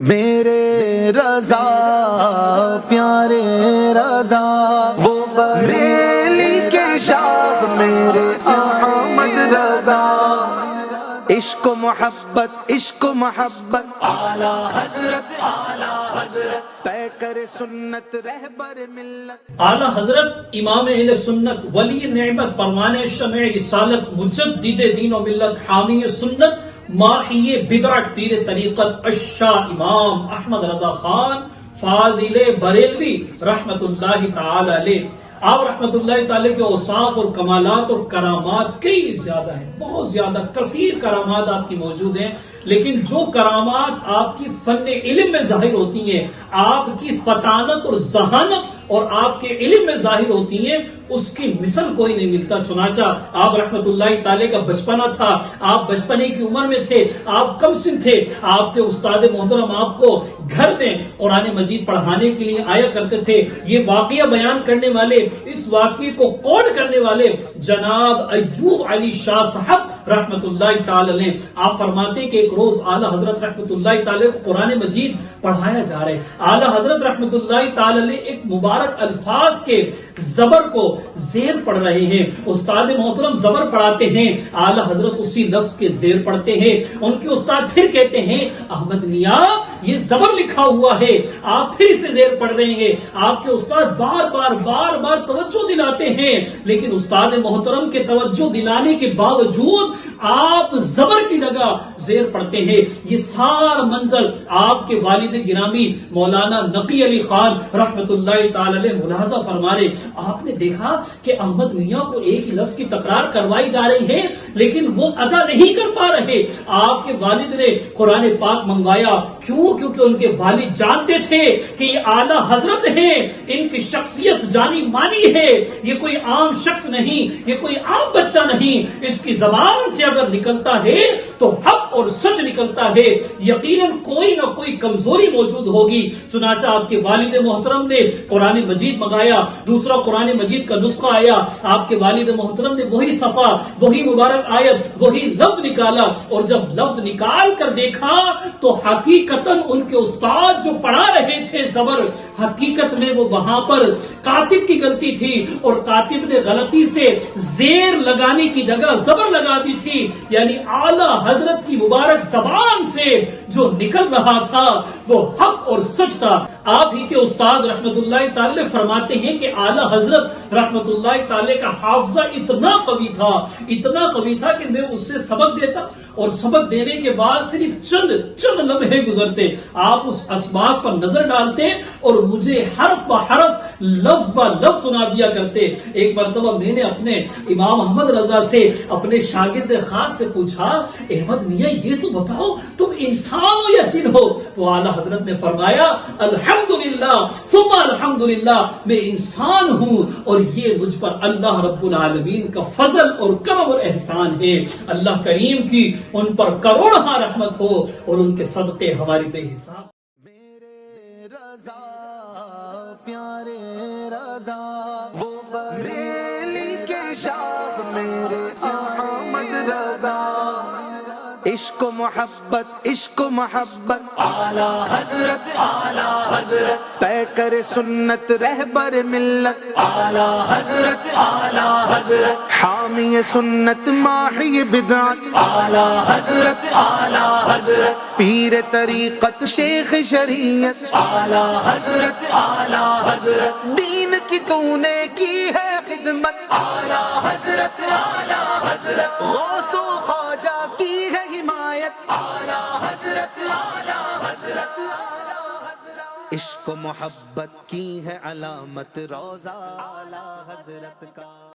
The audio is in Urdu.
میرے رضا پیارے رضا وہ بریلی کے شاخ میرے احمد رضا عشق و محبت اعلی حضرت طے کر سنت رہبر ملت اعلی حضرت امام اہل سنت ولی نعمت پروان شمع رسالت مجدد دین و ملت حامی سنت ماحی بدعت پیر طریقت الشاہ امام احمد رضا خان فاضل بریلوی رحمت اللہ تعالی علیہ۔ آپ رحمت اللہ تعالی کے اوصاف اور کمالات اور کرامات کئی زیادہ ہیں، بہت زیادہ کثیر کرامات آپ کی موجود ہیں، لیکن جو کرامات آپ کی فن علم میں ظاہر ہوتی ہیں، آپ کی فطانت اور ذہانت اور آپ کے علم میں ظاہر ہوتی ہیں، اس کی مثل کوئی نہیں ملتا۔ چنانچہ آپ رحمت اللہ تعالی کا بچپنا تھا، آپ بچپنے کی عمر میں تھے، آپ کم سن تھے، آپ کے استاد محترم آپ کو گھر میں قرآن مجید پڑھانے کے لیے آیا کرتے تھے۔ یہ واقعہ بیان کرنے والے، اس واقعے کو کوڈ کرنے والے جناب ایوب علی شاہ صاحب رحمت اللہ تعالی علیہ، آپ فرماتے ہیں کہ ایک روز اعلی حضرت رحمت اللہ تعالی کو قرآن مجید پڑھایا جا رہا ہے۔ اعلی حضرت رحمت اللہ تعالی علیہ ایک مبارک الفاظ کے زبر کو زیر پڑھ رہے ہیں، استاد محترم زبر پڑھاتے ہیں، اعلی حضرت اسی لفظ کے زیر پڑھتے ہیں، ان کے استاد پھر کہتے ہیں احمد میاں یہ زبر لکھا ہوا ہے، آپ پھر اسے زیر پڑھ رہے ہیں۔ آپ کے استاد بار بار توجہ دلاتے ہیں، لیکن استاد محترم کے توجہ دلانے کے باوجود آپ زبر کی جگہ زیر پڑھتے ہیں۔ یہ سارا منظر آپ کے والد گرامی مولانا نقی علی خان رحمت اللہ تعالی علیہ ملاحظہ فرما رہے۔ آپ نے دیکھا کہ احمد میاں کو ایک ہی لفظ کی تکرار کروائی جا رہی ہے، لیکن وہ ادا نہیں کر پا رہے۔ آپ کے والد نے قرآن پاک منگوایا، کیوں؟ کیونکہ ان کے والد جانتے تھے کہ یہ اعلی حضرت ہیں، ان کی شخصیت جانی مانی ہے، یہ کوئی عام شخص نہیں، یہ کوئی عام بچہ نہیں، اس کی زبان سے اگر نکلتا ہے تو حق اور سچ نکلتا ہے، یقیناً کوئی نہ کوئی کمزوری موجود ہوگی۔ چنانچہ آپ کے والد محترم نے قرآن مجید منگایا، دوسرا قرآن مجید کا نسخہ آیا، آپ کے والد محترم نے وہی صفحہ، وہی مبارک آیت، وہی لفظ نکالا، اور جب لفظ نکال کر دیکھا تو حقیقتاً ان کے استاد جو پڑھا رہے تھے زبر، حقیقت میں وہ وہاں پر کاتب کی غلطی تھی، اور کاتب نے غلطی سے زیر لگانے کی جگہ زبر لگا دی تھی، یعنی اعلی حضرت کی مبارک زبان سے جو نکل رہا تھا وہ حق اور سچ تھا۔ آپ ہی کے استاد رحمت اللہ تعالی فرماتے ہیں کہ اعلی حضرت رحمت اللہ تعالی کا حافظہ اتنا قوی تھا کہ میں اس سے سبق دیتا، اور سبق دینے کے بعد صرف چند لمحے گزرتے، آپ اس اسباق پر نظر ڈالتے اور مجھے حرف بہ حرف لفظ بہ لفظ سنا دیا کرتے۔ ایک مرتبہ میں نے اپنے امام احمد رضا سے، اپنے شاگرد خاص سے پوچھا، احمد میاں یہ تو بتاؤ تم انسان ہو یا جن ہو؟ تو اعلی حضرت نے فرمایا الحمدللہ ثم الحمدللہ، میں انسان ہوں، اور یہ مجھ پر اللہ رب العالمین کا فضل اور کرم اور احسان ہے۔ اللہ کریم کی ان پر کروڑہ رحمت ہو، اور ان کے صدقے ہماری بے حساب۔ میرے رضا پیارے رضا وہ بریلی کے شاخ میرے احمد رضا عشق و محبت اعلی حضرت طے کر سنت رہبر ملت اعلی حضرت حامی سنت ماحی بدعت اعلی حضرت پیر طریقت شیخ شریعت اعلی حضرت دین کی تو نے کی ہے خدمت اعلی حضرت غوث و خواجہ کی ہے حمایت اعلی حضرت عشق و محبت کی ہے علامت روضہ اعلی حضرت کا۔